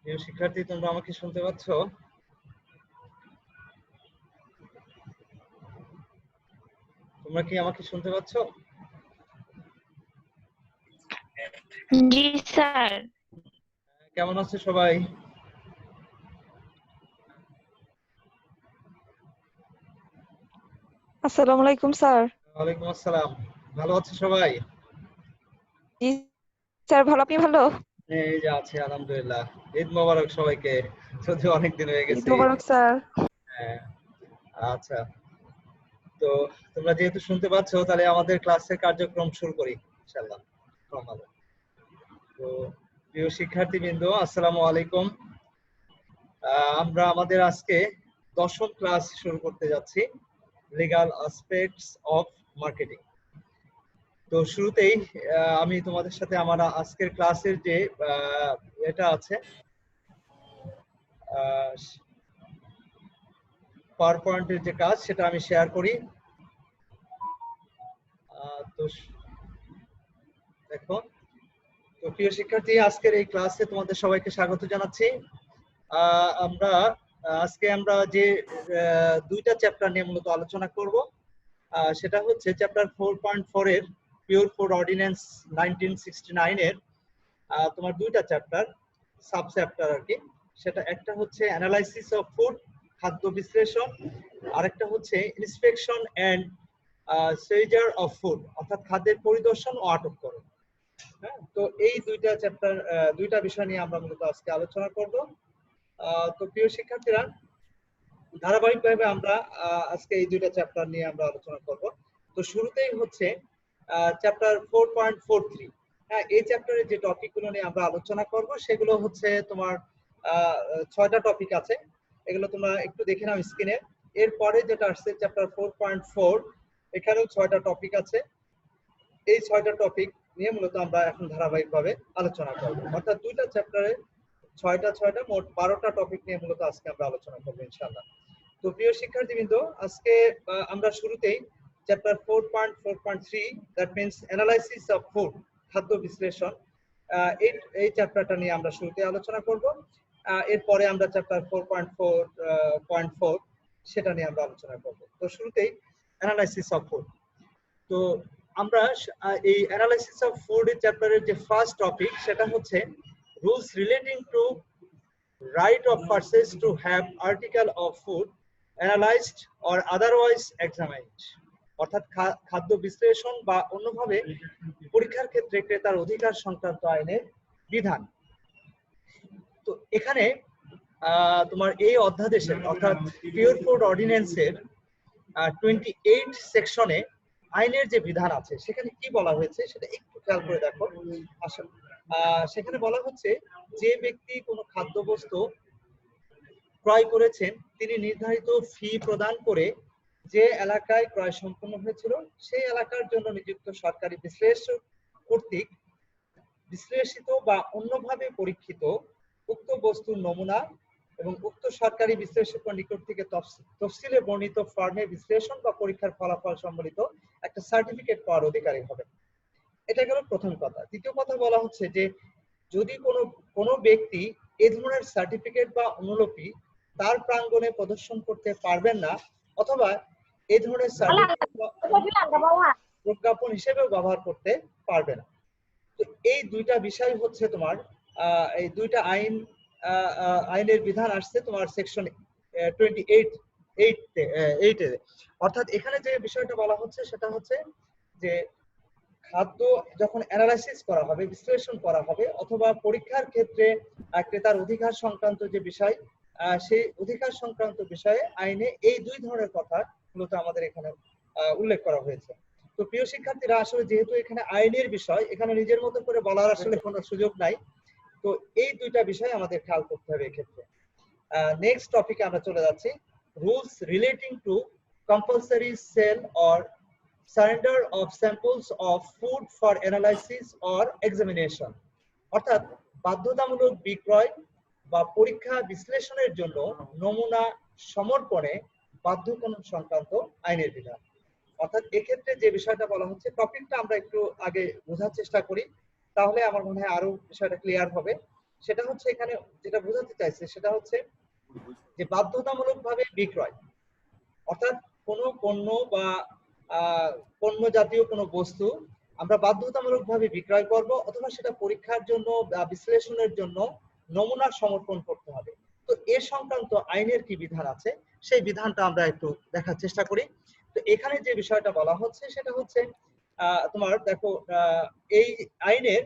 প্রিয় শিক্ষার্থী, তোমরা আমাকে শুনতে পাচ্ছ? তোমরা কি আমাকে শুনতে পাচ্ছ? জি স্যার। কেমন আছো সবাই? আসসালামু আলাইকুম স্যার। ওয়ালাইকুম আসসালাম। ভালো আছো সবাই? জি স্যার, ভালো। আপনি ভালো? এই যে আছি আলহামদুলিল্লাহ। ঈদ মোবারক সবাইকে, যদিও অনেকদিন হয়ে ঈদ গেছে। মোবারক স্যার। হ্যাঁ, আচ্ছা। তো তোমরা যেহেতু শুনতে পাচ্ছ, তাহলে আমাদের ক্লাসের কার্যক্রম শুরু করি ইনশাআল্লাহ। তো প্রিয় শিক্ষার্থীবৃন্দ, আসসালামু আলাইকুম। আমরা আমাদের আজকে 10ম ক্লাস শুরু করতে যাচ্ছি, লিগ্যাল অ্যাসপেক্টস অফ মার্কেটিং। তো শুরুতেই আমি তোমাদের সাথে আমার আজকের ক্লাসের যে এটা আছে, পাওয়ার পয়েন্টের যে কাজ, সেটা আমি শেয়ার করি। তো দেখো, তো প্রিয় শিক্ষার্থী, আজকের এই ক্লাসে তোমাদের সবাইকে স্বাগত জানাচ্ছি। আমরা আজকে যে দুইটা চ্যাপ্টার নিয়ে মূলত আলোচনা করব। সেটা হচ্ছে চ্যাপ্টার 4.4 এর পিওর ফুড অর্ডিন্যান্স 1969 এর তোমার দুইটা চ্যাপ্টার, সাব চ্যাপ্টার আর কি। সেটা একটা হচ্ছে অ্যানালাইসিস অফ ফুড, খাদ্য বিশ্লেষণ, আরেকটা হচ্ছে inspection and seizure of food, অর্থাৎ খাদ্যের পরিদর্শন ও আটককরণ। হ্যাঁ, তো এই দুইটা চ্যাপ্টার, দুইটা বিষয় নিয়ে আমরা মূলত আজকে আলোচনা করব। তো প্রিয় শিক্ষার্থীরা, ধারাবাহিকভাবে আমরা আজকে এই দুইটা চ্যাপ্টার নিয়ে আমরা আলোচনা করব। তো শুরুতেই হচ্ছে চ্যাপ্টার 4.43। হ্যাঁ, এই চ্যাপ্টারে যে টপিকগুলো নিয়ে আমরা আলোচনা করব সেগুলো হচ্ছে তোমার 6টা টপিক আছে। এগুলো তোমরা একটু দেখে নাও স্ক্রিনে। এরপরে যেটা আসছে চ্যাপ্টার 4.4, এখানেও 6টা টপিক আছে। এই 6টা টপিক নিয়ে মূলত আমরা এখন ধারাবাহিকভাবে আলোচনা করব, অর্থাৎ দুইটা চ্যাপ্টারে 6টা মোট 12টা টপিক নিয়ে মূলত আজকে আমরা আলোচনা করব ইনশাআল্লাহ। তো প্রিয় শিক্ষার্থীবৃন্দ, আজকে আমরা শুরুতেই chapter 4.4.3, that means analysis of food, খাদ্য বিশ্লেষণ, এই চ্যাপ্টারটা নিয়ে আমরা শুরুতে আলোচনা করব। এরপরে আমরা চ্যাপ্টার 4.4.4 সেটা নিয়ে আমরা আলোচনা করব। তো শুরুতেই অ্যানালাইসিস অফ ফুড। তো আমরা এই অ্যানালাইসিস অফ ফুড এর চ্যাপ্টারের যে ফার্স্ট টপিক, সেটা হচ্ছে rules relating two right of purchase to have article of food analyzed or otherwise examined, অর্থাৎ খাদ্য বিশ্লেষণ বা অন্যভাবে পরীক্ষার ক্ষেত্রে ক্রেতার অধিকার সংক্রান্ত আইনের বিধান। তো এখানে তোমার এই অধ্যাদেশের, অর্থাৎ পিওর ফুড অর্ডিন্যান্সের 28 সেকশনে আইনের যে বিধান আছে, সেখানে কি বলা হয়েছে সেটা একটু খেয়াল করে দেখো। আসলে সেখানে বলা হচ্ছে, যে ব্যক্তি কোনো খাদ্যবস্তু ক্রয় করেছেন, তিনি নির্ধারিত ফি প্রদান করে যে এলাকায় ক্রয় সম্পন্ন হয়েছিল সেই এলাকার জন্য নিযুক্ত সরকারি বিশ্লেষক কর্তৃক বিশ্লেষিত বা অন্যভাবে পরীক্ষিত উক্ত বস্তুর নমুনা এবং উক্ত সরকারি বিশ্লেষকের নিকট থেকে তফসিলে বর্ণিত ফর্মে বিশ্লেষণ বা পরীক্ষার ফলাফল সম্বলিত একটা সার্টিফিকেট পাওয়ার অধিকারী হবে। এটা গেল প্রথম কথা। দ্বিতীয় কথা বলা হচ্ছে যে, যদি কোনো ব্যক্তি এই ধরনের সার্টিফিকেট বা অনুলিপি তার প্রাঙ্গণে প্রদর্শন করতে পারবেন না, অথবা এই ধরনের সার্টিফিকেট প্রজ্ঞাপন হিসেবেও ব্যবহার করতে পারবে না। তো এই দুইটা বিষয় হচ্ছে তোমার এই দুইটা আইনের বিধান আসছে তোমার সেকশন 28 অর্থাৎ এখানে যে বিষয়টা বলা হচ্ছে সেটা হচ্ছে যে, খাদ্য যখন অ্যানালাইসিস করা হবে, বিশ্লেষণ করা হবে, অথবা পরীক্ষার ক্ষেত্রে ক্রেতার অধিকার সংক্রান্ত যে বিষয়, সেই অধিকার সংক্রান্ত বিষয়ে আইনে এই দুই ধরনের কথা মূলত আমাদের এখানে উল্লেখ করা হয়েছে। তো প্রিয় শিক্ষার্থীরা, আসলে যেহেতু এখানে আইনের বিষয়, এখানে নিজের মতো করে বলার আসলে কোনো সুযোগ নাই। তো এই দুইটা বিষয় আমাদের খেয়াল করতে হবে এক্ষেত্রে। নেক্সট টপিকে আমরা চলে যাচ্ছি, rules relating to compulsory sale or surrender of samples of food for analysis or examination, অর্থাৎ বাধ্যতামূলক বিক্রয় বা পরীক্ষা বিশ্লেষণের জন্য নমুনা সমর্পণে বাধ্যকরণ সংক্রান্ত আইনের বিধান। অর্থাৎ এক্ষেত্রে যে বিষয়টা বলা হচ্ছে, টপিকটা আমরা একটু আগে বোঝার চেষ্টা করি, তাহলে আমার মনে হয় আরো বিষয়টা ক্লিয়ার হবে। সেটা হচ্ছে এখানে যেটা বোঝাতে চাইছে সেটা হচ্ছে যে বাধ্যতামূলকভাবে বিক্রয়, অর্থাৎ কোনো পণ্য বা পণ্য জাতীয় কোনো বস্তু আমরা বাধ্যতামূলকভাবে বিক্রয় করব অথবা সেটা পরীক্ষার জন্য বা বিশ্লেষণের জন্য নমুনা সমর্পণ করতে হবে। তো এ সংক্রান্ত আইনের কি বিধান আছে সেই বিধানটা আমরা একটু দেখার চেষ্টা করি। তো এখানে যে বিষয়টা বলা হচ্ছে সেটা হচ্ছে তোমার দেখো এই আইনের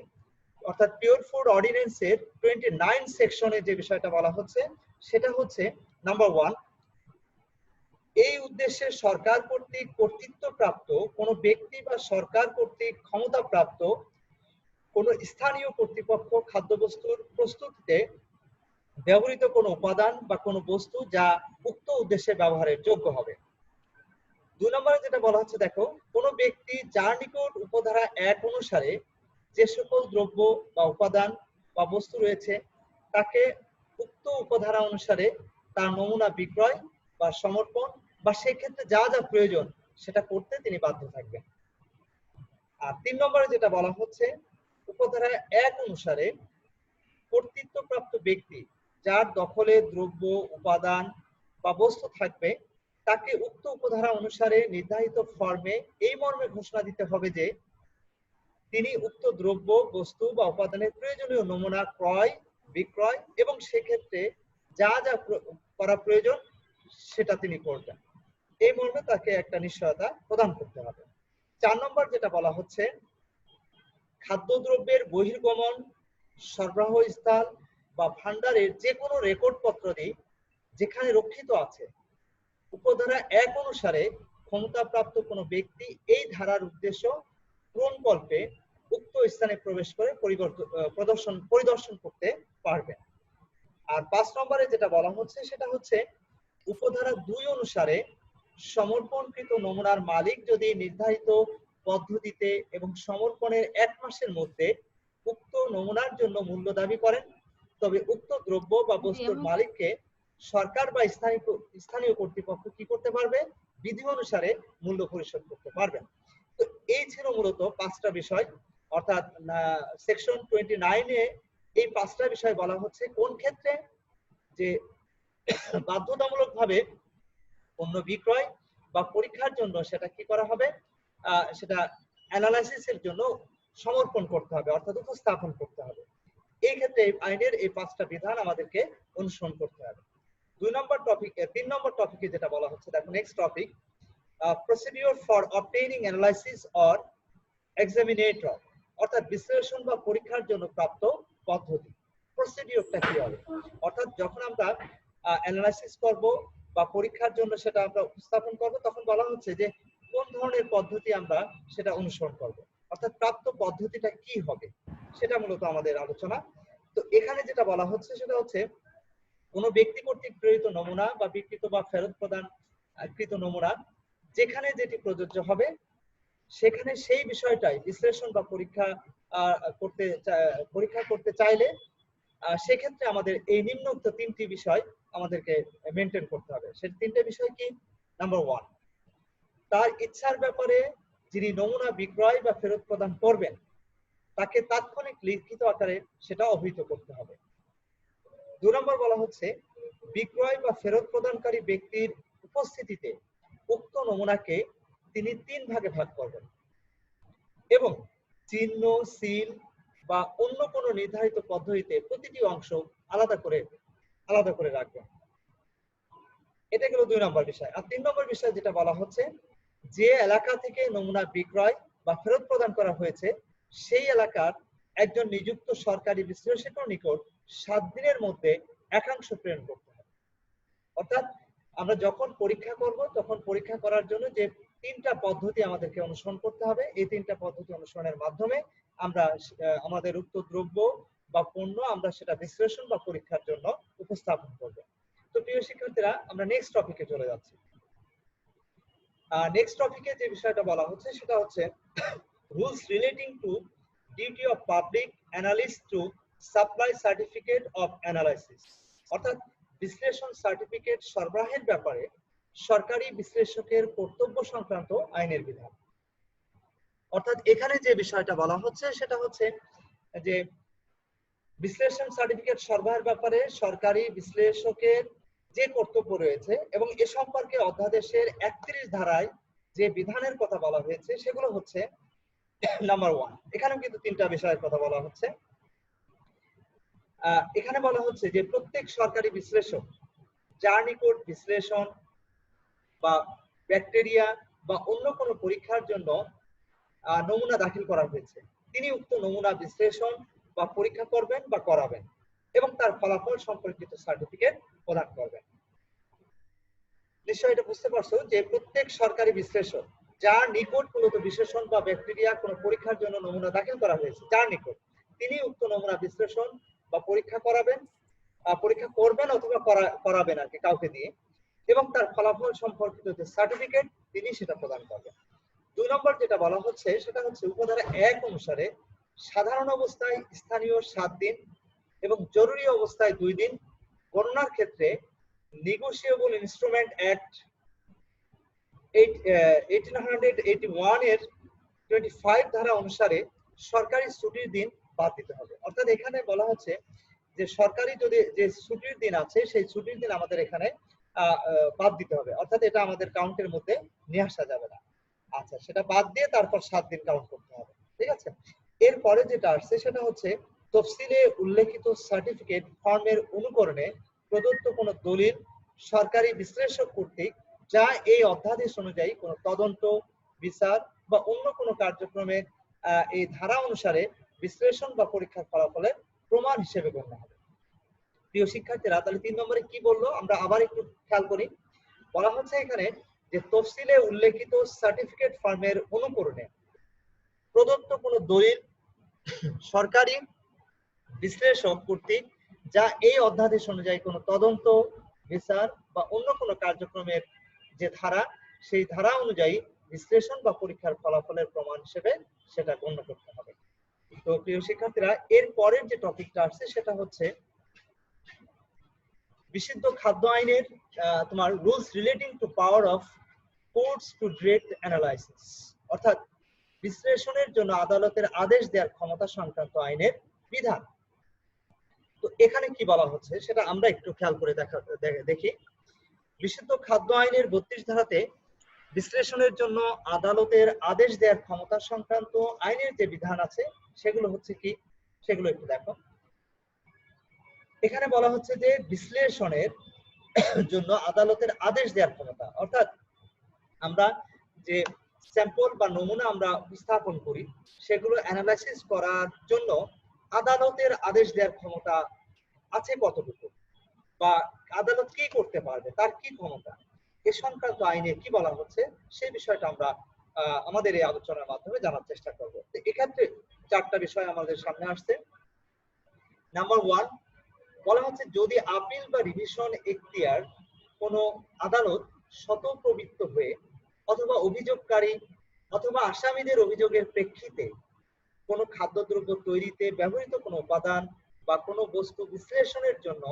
অর্থাৎ পিওর ফুড অর্ডিন্যান্সের 29 সেকশনে যে বিষয়টা বলা হচ্ছে সেটা হচ্ছে নাম্বার 1, এই উদ্দেশ্যে সরকার কর্তৃক কর্তৃত্বপ্রাপ্ত কোনো ব্যক্তি বা সরকার কর্তৃক ক্ষমতাপ্রাপ্ত কোনো স্থানীয় কর্তৃপক্ষ খাদ্যবস্তুর প্রস্তুতিতে ব্যবহৃত কোনো উপাদান বা কোনো বস্তু যা উক্ত উদ্দেশ্যে ব্যবহারের যোগ্য হবে। 2 নম্বরে যেটা বলা হচ্ছে দেখো, কোনো ব্যক্তি যার নিকট উপধারা 1 অনুসারে যে সকল দ্রব্য বা উপাদান বা বস্তু রয়েছে তাকে উক্ত উপধারা অনুসারে তার নমুনা বিক্রয় বা সমর্পণ বা সেক্ষেত্রে যা যা প্রয়োজন সেটা করতে তিনি বাধ্য থাকবেন। আর 3 নম্বরে যেটা বলা হচ্ছে, উপধারা 1 অনুসারে কর্তৃত্বপ্রাপ্ত ব্যক্তি যার দখলে দ্রব্য উপাদান বা বস্তু থাকবে তাকে উক্ত উপধারা অনুসারে নির্ধারিত ফর্মে এই মর্মে ঘোষণা দিতে হবে যে তিনি উক্ত দ্রব্য বস্তু বা উপাদানের প্রয়োজনীয় নমুনা ক্রয় বিক্রয় এবং সেক্ষেত্রে যা যা করা প্রয়োজন সেটা তিনি করবেন। এই মর্মে তাকে একটা নিশ্চয়তা প্রদান করতে হবে। 4 নম্বর যেটা বলা হচ্ছে, খাদ্যদ্রব্যের বহির্গমন সরবরাহ স্থল বা ভান্ডারের যে কোনো রেকর্ড পত্রাদি যেখানে রক্ষিত আছে উপধারা 1 অনুসারে ক্ষমতাপ্রাপ্ত কোনো ব্যক্তি এই ধারার উদ্দেশ্য পূরণকল্পে উক্ত স্থানে প্রবেশ করে পরিদর্শন করতে পারবেন। আর 5 নম্বরে যেটা বলা হচ্ছে সেটা হচ্ছে, উপধারা 2 অনুসারে সমর্পণকৃত নমুনার মালিক যদি নির্ধারিত পদ্ধতিতে এবং সমর্পণের 1 মাসের মধ্যে উক্ত নমুনার জন্য মূল্য দাবি করেন তবে উক্ত দ্রব্য বা বস্তুর মালিককে সরকার বা স্থানীয় কর্তৃপক্ষ কি করতে পারবে, বিধি অনুসারে মূল্য পরিশোধ করতে পারবেন। তো এই ছিল মূলত 5টা বিষয়, অর্থাৎ সেকশন 29 এ এই 5টা বিষয় বলা হচ্ছে কোন ক্ষেত্রে যে বাধ্যতামূলকভাবে পণ্য বিক্রয় বা পরীক্ষার জন্য সেটা কি করা হবে, সেটা অ্যানালাইসিসের জন্য সমর্পণ করতে হবে অর্থাৎ উপস্থাপন করতে হবে। এই ক্ষেত্রে আইনের এই 5টা বিধান আমাদেরকে অনুসরণ করতে হবে। 3 নম্বর টপিকে যেটা বলা হচ্ছে দেখো, next topic, procedure for obtaining analysis or examinator, অর্থাৎ বিশ্লেষণ বা পরীক্ষার জন্য প্রাপ্ত পদ্ধতি। প্রসিডিউরটা কি হবে, অর্থাৎ যখন আমরা অ্যানালাইসিস করব বা পরীক্ষার জন্য সেটা আমরা উপস্থাপন করব তখন বলা হচ্ছে যে কোন ধরনের পদ্ধতি আমরা সেটা অনুসরণ করব, অর্থাৎ প্রাপ্ত পদ্ধতিটা কি হবে সেটা মূলত আমাদের আলোচনা। তো এখানে যেটা বলা হচ্ছে সেটা হচ্ছে, কোনো ব্যক্তি কর্তৃক প্রেরিত নমুনা বা বিকৃত বা ফেরত প্রদানকৃত নমুনা যেখানে যেটি প্রযোজ্য হবে সেখানে সেই বিষয়টাই বিশ্লেষণ বা পরীক্ষা করতে চাইলে সেক্ষেত্রে আমাদের এই নিম্নোক্ত 3টি বিষয় আমাদেরকে মেনটেন করতে হবে। সেই 3টে বিষয় কি? নাম্বার 1, তার ইচ্ছার ব্যাপারে যিনি নমুনা বিক্রয় বা ফেরত প্রদান করবেন তাকে তাৎক্ষণিক লিখিত আকারে সেটা অবহিত করতে হবে। 2 নম্বর বলা হচ্ছে, বিক্রয় বা ফেরত প্রদানকারী ব্যক্তির উপস্থিতিতে উক্ত নমুনাকে তিনি 3 ভাগে ভাগ করবেন এবং চিহ্ন সিল বা অন্য কোনো নির্ধারিত পদ্ধতিতে প্রতিটি অংশ আলাদা করে রাখবেন। এটা গেল 2 নম্বর বিষয়। আর 3 নম্বর বিষয় যেটা বলা হচ্ছে, যে এলাকা থেকে নমুনা বিক্রয় বা ফেরত প্রদান করা হয়েছে সেই এলাকার একজন নিযুক্ত সরকারি বিশ্লেষকের নিকট 7 দিনের মধ্যে একাংশ প্রেরণ করতে হবে। অর্থাৎ আমরা যখন পরীক্ষা করব তখন পরীক্ষা করার জন্য যে 3টা পদ্ধতি আমাদেরকে অনুসরণ করতে হবে, এই 3টা পদ্ধতি অনুসরণের মাধ্যমে আমরা আমাদের উক্ত দ্রব্য বা পণ্য আমরা সেটা বিশ্লেষণ বা পরীক্ষার জন্য উপস্থাপন করব। তো প্রিয় শিক্ষার্থীরা, আমরা নেক্সট টপিকে চলে যাচ্ছি। নেক্সট টপিকে যে বিষয়টা বলা হচ্ছে সেটা হচ্ছে rules relating two duty of public analyst to supply certificate of analysis, অর্থাৎ বিশ্লেষণ সার্টিফিকেট সরবরাহের ব্যাপারে সরকারি বিশ্লেষকের কর্তব্য সংক্রান্ত আইনের বিধান। অর্থাৎ এখানে যে বিষয়টা বলা হচ্ছে সেটা হচ্ছে, যে বিশ্লেষণ সার্টিফিকেট সরবরাহের ব্যাপারে সরকারি বিশ্লেষকের যে কর্তব্য রয়েছে এবং এ সম্পর্কে অধ্যাদেশের 31 ধারায় যে বিধানের কথা বলা হয়েছে সেগুলো হচ্ছে নাম্বার 1। এখানেও কিন্তু তিনটা বিষয়ের কথা বলা হচ্ছে। এখানে বলা হচ্ছে যে প্রত্যেক সরকারি বিশ্লেষক যার নিকট বিশ্লেষণ বা ব্যাকটেরিয়া বা অন্য কোনো পরীক্ষার জন্য নমুনা দাখিল করা হয়েছে, তিনি উক্ত নমুনা বিশ্লেষণ বা পরীক্ষা করবেন বা করাবেন এবং তার ফলাফল সম্পর্কিত সার্টিফিকেট প্রদান করবেন। নিশ্চয়ই এটা বুঝতে পারছো যে প্রত্যেক সরকারি বিশ্লেষক যার নিকট মূলত বিশ্লেষণ বা ব্যাকটেরিয়া কোনো পরীক্ষার জন্য নমুনা দাখিল করা হয়েছে, যার নিকট, তিনি উক্ত নমুনা বিশ্লেষণ বা পরীক্ষা করবেন অথবা করাবেন আর কি কাউকে দিয়ে, এবং তার ফলাফল সম্পর্কিত যে সার্টিফিকেট তিনি সেটা প্রদান করবেন। 2 নম্বর যেটা বলা হচ্ছে সেটা হচ্ছে উপধারা 1 অনুসারে সাধারণ অবস্থায় স্থানীয় 7 দিন এবং জরুরি অবস্থায় 2 দিন গণনার ক্ষেত্রে নেগোশিয়েবল ইনস্ট্রুমেন্ট অ্যাক্ট 1881 এর 25 ধারা অনুসারে সরকারি ছুটির দিন বাদ দিতে হবে। অর্থাৎ এখানে বলা হচ্ছে যে সরকারি যদি যে ছুটির দিন আছে সেই ছুটির দিন আমাদের এখানে বাদ দিতে হবে, অর্থাৎ এটা আমাদের কাউন্টের মধ্যে নিয়ে আসা যাবে না। আচ্ছা, সেটা বাদ দিয়ে তারপর 7 দিন কাউন্ট করতে হবে, ঠিক আছে। এরপরে যেটা আসছে সেটা হচ্ছে তফসিলে উল্লেখিত সার্টিফিকেট ফর্মের অনুকরণে প্রদত্ত কোনো দলিল সরকারি বিশ্লেষক কর্তৃক যা এই অধ্যাদেশ অনুযায়ী কোনো তদন্ত, বিচার বা অন্য কোনো কার্যক্রমের এই ধারা অনুসারে বিশ্লেষণ বা পরীক্ষার ফলাফলের প্রমাণ হিসেবে গণ্য হবে। প্রিয় শিক্ষার্থীরা, তাহলে 3 নম্বরে কি বললো আমরা আবার একটু খেয়াল করি। বলা হচ্ছে এখানে যে তফসিলে উল্লেখিত সার্টিফিকেট ফর্মের অনুকরণে প্রদত্ত কোনো দলিল সরকারি বিশ্লেষক কর্তৃক যা এই অধ্যাদেশ অনুযায়ী কোনো তদন্ত, বিচার বা অন্য কোনো কার্যক্রমের যে ধারা সেই ধারা অনুযায়ী বিশ্লেষণ বা পরীক্ষার ফলাফলের প্রমাণ হিসেবে সেটা গণ্য করতে হবে। তো প্রিয় শিক্ষার্থীরা, এর পরের যে টপিকটা আসছে সেটা হচ্ছে বিশুদ্ধ খাদ্য আইনের তোমার rules relating to power of courts to direct analysis, অর্থাৎ বিশ্লেষণের জন্য আদালতের আদেশ দেওয়ার ক্ষমতা সংক্রান্ত আইনের বিধান। তো এখানে কি বলা হচ্ছে সেটা আমরা একটু খেয়াল করে দেখি। বিশুদ্ধ খাদ্য আইনের 32 ধারাতে বিশ্লেষণের জন্য আদালতের আদেশ দেওয়ার ক্ষমতা সংক্রান্ত আইনের যে বিধান আছে সেগুলো হচ্ছে কি, সেগুলো একটু দেখো। এখানে বলা হচ্ছে যে বিশ্লেষণের জন্য আদালতের আদেশ দেওয়ার ক্ষমতা, অর্থাৎ আমরা যে স্যাম্পল বা নমুনা আমরা উপস্থাপন করি সেগুলো অ্যানালাইসিস করার জন্য আদালতের আদেশ দেওয়ার ক্ষমতা আছে কতটুকু, বা আদালত কি করতে পারবে, তার কি ক্ষমতা, এ সংক্রান্ত আইনে কি বলা হচ্ছে সেই বিষয়টা আমরা আমাদের এই আলোচনার মাধ্যমে জানার চেষ্টা করব। এক্ষেত্রে 4টা বিষয় আমাদের সামনে আসছে। নাম্বার 1 বলা হচ্ছে যদি আপিল বা রিভিশন এখতিয়ার কোনো আদালত স্বতঃপ্রবৃত্ত হয়ে অথবা অভিযোগকারী অথবা আসামিদের অভিযোগের প্রেক্ষিতে কোনো খাদ্যদ্রব্য তৈরিতে ব্যবহৃত কোনো উপাদান বা কোনো বস্তু বিশ্লেষণের জন্য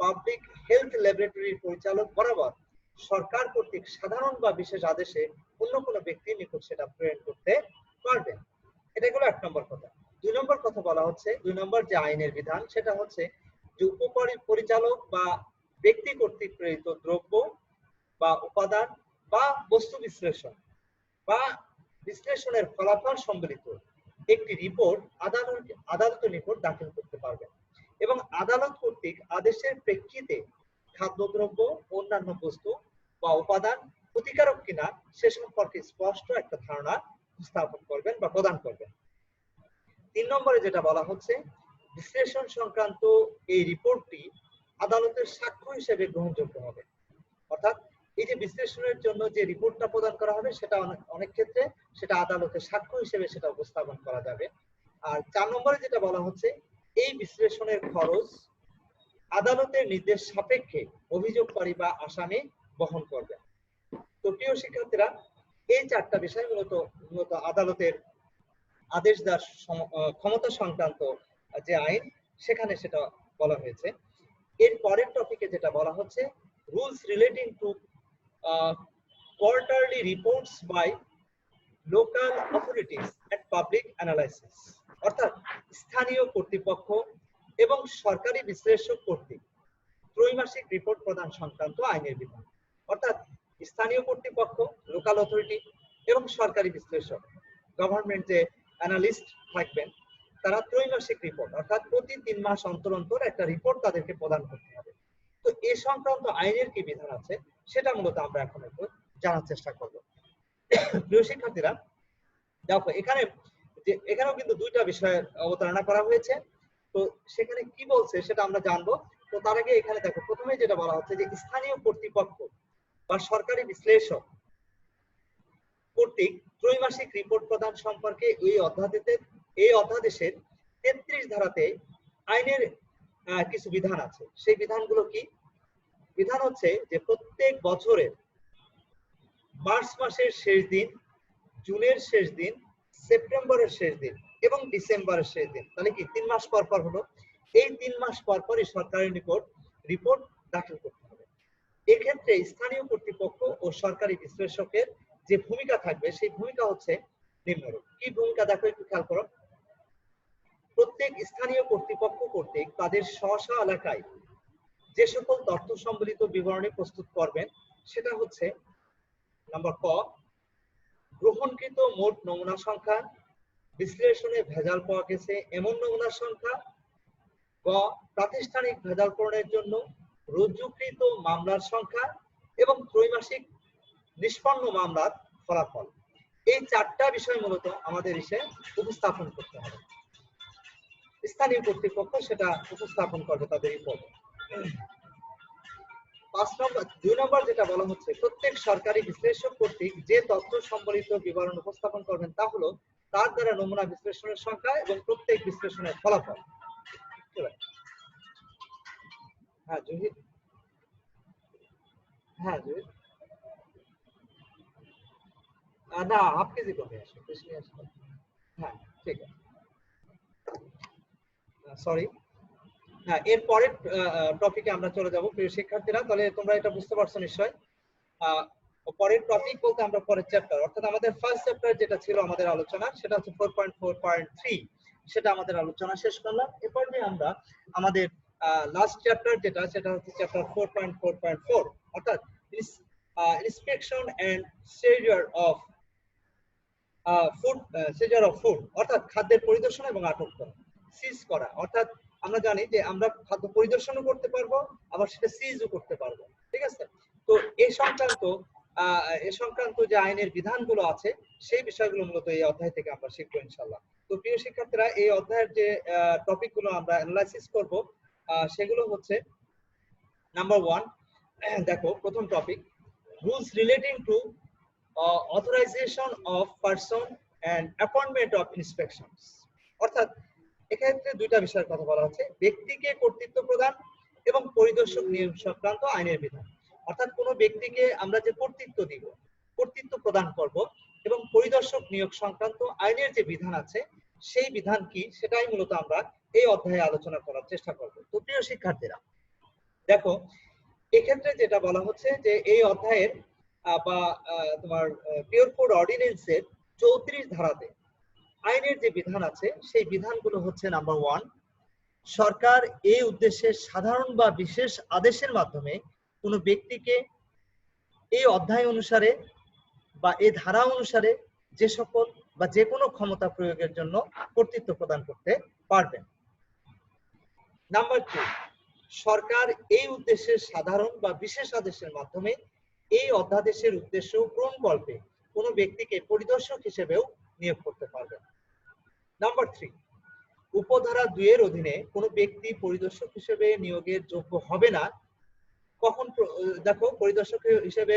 পাবলিক হেলথ ল্যাবরেটরির পরিচালক বরাবর সরকার কর্তৃক সাধারণ বা বিশেষ আদেশে অন্য কোনো ব্যক্তির নিকট সেটা প্রেরণ করতে পারবেন। এটা হলো 1 নম্বর কথা। 2 নম্বর কথা বলা হচ্ছে 2 নম্বর যে আইনের বিধান সেটা হচ্ছে যে উপপরিচালক বা ব্যক্তি কর্তৃক প্রেরিত দ্রব্য বা উপাদান বা বস্তু বিশ্লেষণ বা বিশ্লেষণের ফলাফল সম্বলিত একটি রিপোর্ট আদালতের নিকট দাখিল করতে পারবেন এবং আদালত কর্তৃক আদেশের প্রেক্ষিতে খাদ্যদ্রব্য, অন্যান্য বস্তু বা উপাদান ক্ষতিকারক কিনা সে সম্পর্কে স্পষ্ট একটা ধারণা স্থাপন করবেন বা প্রদান করবেন। 3 নম্বরে যেটা বলা হচ্ছে বিশ্লেষণ সংক্রান্ত এই রিপোর্টটি আদালতের সাক্ষ্য হিসেবে গ্রহণযোগ্য হবে, অর্থাৎ এই যে বিশ্লেষণের জন্য যে রিপোর্টটা প্রদান করা হবে সেটা অনেক ক্ষেত্রে সেটা আদালতের সাক্ষ্য হিসেবে সেটা উপস্থাপন করা যাবে। আর 4 নম্বরে যেটা বলা হচ্ছে এই বিশ্লেষণের খরচ আদালতের নির্দেশ সাপেক্ষে অভিযোগকারী বা আসামি বহন করবে। তো প্রিয় শিক্ষার্থীরা, এই 4টা বিষয় মূলত আদালতের আদেশ দেওয়ার ক্ষমতা সংক্রান্ত যে আইন সেখানে সেটা বলা হয়েছে। এর পরের টপিকে যেটা বলা হচ্ছে rules relating to quarterly reports by local authorities and public analysis, অর্থাৎ স্থানীয় কর্তৃপক্ষ এবং সরকারি বিশ্লেষক কর্তৃক ত্রৈমাসিক রিপোর্ট প্রদান সংক্রান্ত আইনের বিধান। অর্থাৎ স্থানীয় কর্তৃপক্ষ, লোকাল অথরিটি এবং সরকারি বিশ্লেষক, গভর্নমেন্ট যে অ্যানালিস্ট থাকবেন, তারা ত্রৈমাসিক রিপোর্ট অর্থাৎ প্রতি 3 মাস অন্তর অন্তর একটা রিপোর্ট তাদেরকে প্রদান করতে হবে। তো এই সংক্রান্ত আইনের কি বিধান আছে সেটা মূলত আমরা এখন একটু জানার চেষ্টা করব। প্রিয় শিক্ষার্থীরা, দেখো এখানেও কিন্তু দুইটা বিষয়ের অবতারণা করা হয়েছে। তো সেখানে কি বলছে সেটা আমরা জানবো। তো তার আগে এখানে দেখো প্রথমেই যেটা বলা হচ্ছে যে স্থানীয় কর্তৃপক্ষ বা সরকারি বিশ্লেষক কর্তৃক ত্রৈমাসিক রিপোর্ট প্রদান সম্পর্কে এই অধ্যাদেশের 33 ধারাতে আইনের কিছু বিধান আছে। সেই বিধানগুলো কি? বিধান হচ্ছে যে প্রত্যেক বছরের মার্চ মাসের শেষ দিন, জুনের শেষ দিন, সেপ্টেম্বরের শেষ দিন এবং ডিসেম্বরের শেষ দিন, তাহলে কি 3 মাস পর পর হলো। এই 3 মাস পর পরই সরকারের নিকট রিপোর্ট দাখিল করতে হবে। এক্ষেত্রে স্থানীয় কর্তৃপক্ষ ও সরকারি বিশ্লেষকের যে ভূমিকা থাকবে সেই ভূমিকা হচ্ছে নিম্নরূপ। কি ভূমিকা দেখো একটু খেয়াল করো। প্রত্যেক স্থানীয় কর্তৃপক্ষ কর্তৃক তাদের স্ব এলাকায় যে সকল তথ্য সম্বলিত বিবরণী প্রস্তুত করবেন সেটা হচ্ছে নাম্বার ক, গ্রহণকৃত মোট নমুনা সংখ্যা, বিশ্লেষণে ভেজাল পাওয়া গেছে এমন নমুনার সংখ্যা, গ, প্রাতিষ্ঠানিক ভেজাল পূরণের জন্য রুজুকৃত মামলার সংখ্যা এবং ত্রৈমাসিক নিষ্পন্ন মামলার ফলাফল। এই 4টা বিষয় মূলত আমাদের এসে উপস্থাপন করতে হবে। স্থানীয় কর্তৃপক্ষ সেটা উপস্থাপন করবে তাদের রিপোর্ট। 2 নম্বর যেটা বলা হচ্ছে, প্রত্যেক সরকারি বিশ্লেষক কর্তৃক যে তথ্য সম্বলিত বিবরণ উপস্থাপন করবেন তা হলো তার দ্বারা নমুনা বিশ্লেষণের সংখ্যা এবং প্রত্যেক বিশ্লেষণের ফলাফল। হ্যাঁ জহির, হ্যাঁ জহির, না হাফ কেজি কমে আসে, বেশি নিয়ে আসবে। হ্যাঁ ঠিক আছে, সরি। হ্যাঁ, এর পরের টপিকে আমরা চলে যাব প্রিয় শিক্ষার্থীরা। তাহলে তোমরা এটা বুঝতে পারছো নিশ্চয়। পরের টপিক বলতে আমরা পরের চ্যাপ্টার, অর্থাৎ আমাদের ফার্স্ট চ্যাপ্টার যেটা ছিল আমাদের আলোচনা সেটা হচ্ছে 4.4.3, সেটা আমাদের আলোচনা শেষ করলাম। এরপর যে আমরা আমাদের লাস্ট চ্যাপ্টার যেটা সেটা হচ্ছে চ্যাপ্টার 4.4.4, অর্থাৎ inspection and seizure of food, অর্থাৎ খাদ্যের পরিদর্শন এবং আটক করা, সিজ করা। অর্থাৎ আমরা জানি যে আমরা খাদ্য পরিদর্শনও করতে পারবো, আবার সেটা সিজও করতে পারবো, ঠিক আছে। তো এই সংক্রান্ত যে আইনের বিধানগুলো আছে সেই বিষয়গুলো মূলত এই অধ্যায় থেকে আমরা শিখবো ইনশাআল্লাহ। তো প্রিয় শিক্ষার্থীরা, এই অধ্যায়ের যে টপিকগুলো আমরা অ্যানালাইসিস করব সেগুলো হচ্ছে নাম্বার 1, দেখো প্রথম topic, rules relating two authorization of person and appointment of inspections, অর্থাৎ এক্ষেত্রে দুইটা বিষয়ের কথা বলা হচ্ছে, ব্যক্তিকে কর্তৃত্ব প্রদান এবং পরিদর্শক নিয়োগ সংক্রান্ত আইনের বিধান। অর্থাৎ কোন ব্যক্তিকে আমরা যে কর্তৃত্ব প্রদান করব এবং পরিদর্শক নিয়োগ সংক্রান্ত আইনের যে বিধান আছে সেই বিধান কি সেটাই মূলত আমরা এই অধ্যায়ে আলোচনা করার চেষ্টা করব। তো প্রিয় শিক্ষার্থীরা, দেখো এক্ষেত্রে যেটা বলা হচ্ছে যে এই অধ্যায়ের বা তোমার পিওর কোড অর্ডিন্যান্সের 34 ধারাতে আইনের যে বিধান আছে সেই বিধানগুলো হচ্ছে নাম্বার 1, সরকার এই উদ্দেশ্যে সাধারণ বা বিশেষ আদেশের মাধ্যমে কোনো ব্যক্তিকে এই অধ্যায় অনুসারে বা এই ধারা অনুসারে যে সকল বা যে কোনো ক্ষমতা প্রয়োগের জন্য কর্তৃত্ব প্রদান করতে পারবেন। নাম্বার 2, সরকার এই উদ্দেশ্যে সাধারণ বা বিশেষ আদেশের মাধ্যমে এই অধ্যাদেশের উদ্দেশ্য পূরণকল্পে কোনো ব্যক্তিকে পরিদর্শক হিসেবেও নিয়োগ করতে পারবেন। নাম্বার 3, উপধারা 2 এর অধীনে কোনো ব্যক্তি পরিদর্শক হিসেবে নিয়োগের যোগ্য হবে না কখন, দেখো পরিদর্শক হিসেবে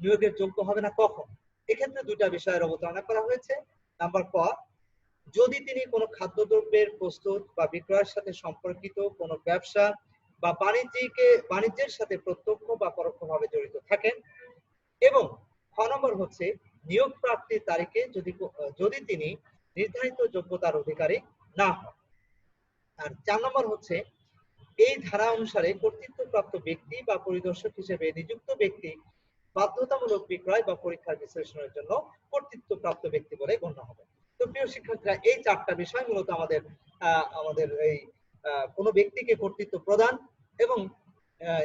নিয়োগের যোগ্য হবে না কখন, এক্ষেত্রে দুইটা বিষয়ের অবতারণা করা হয়েছে। নাম্বার ক, যদি তিনি কোনো খাদ্যদ্রব্যের প্রস্তুত বা বিক্রয়ের সাথে সম্পর্কিত কোনো ব্যবসা বা বাণিজ্যের সাথে প্রত্যক্ষ বা পরোক্ষভাবে জড়িত থাকেন, এবং খ নম্বর হচ্ছে নিয়োগ প্রাপ্তির তারিখে যদি তিনি নির্ধারিত যোগ্যতার অধিকারী না হন। আর 4 নম্বর হচ্ছে এই ধারা অনুসারে কর্তৃত্বপ্রাপ্ত ব্যক্তি বা পরিদর্শক হিসেবে নিযুক্ত ব্যক্তি বাধ্যতামূলক বিক্রয় বা পরীক্ষার বিশ্লেষণের জন্য কর্তৃত্বপ্রাপ্ত ব্যক্তি বলে গণ্য হবে। তো প্রিয় শিক্ষার্থীরা, এই চারটা বিষয় মূলত আমাদের এই কোনো ব্যক্তিকে কর্তৃত্ব প্রদান এবং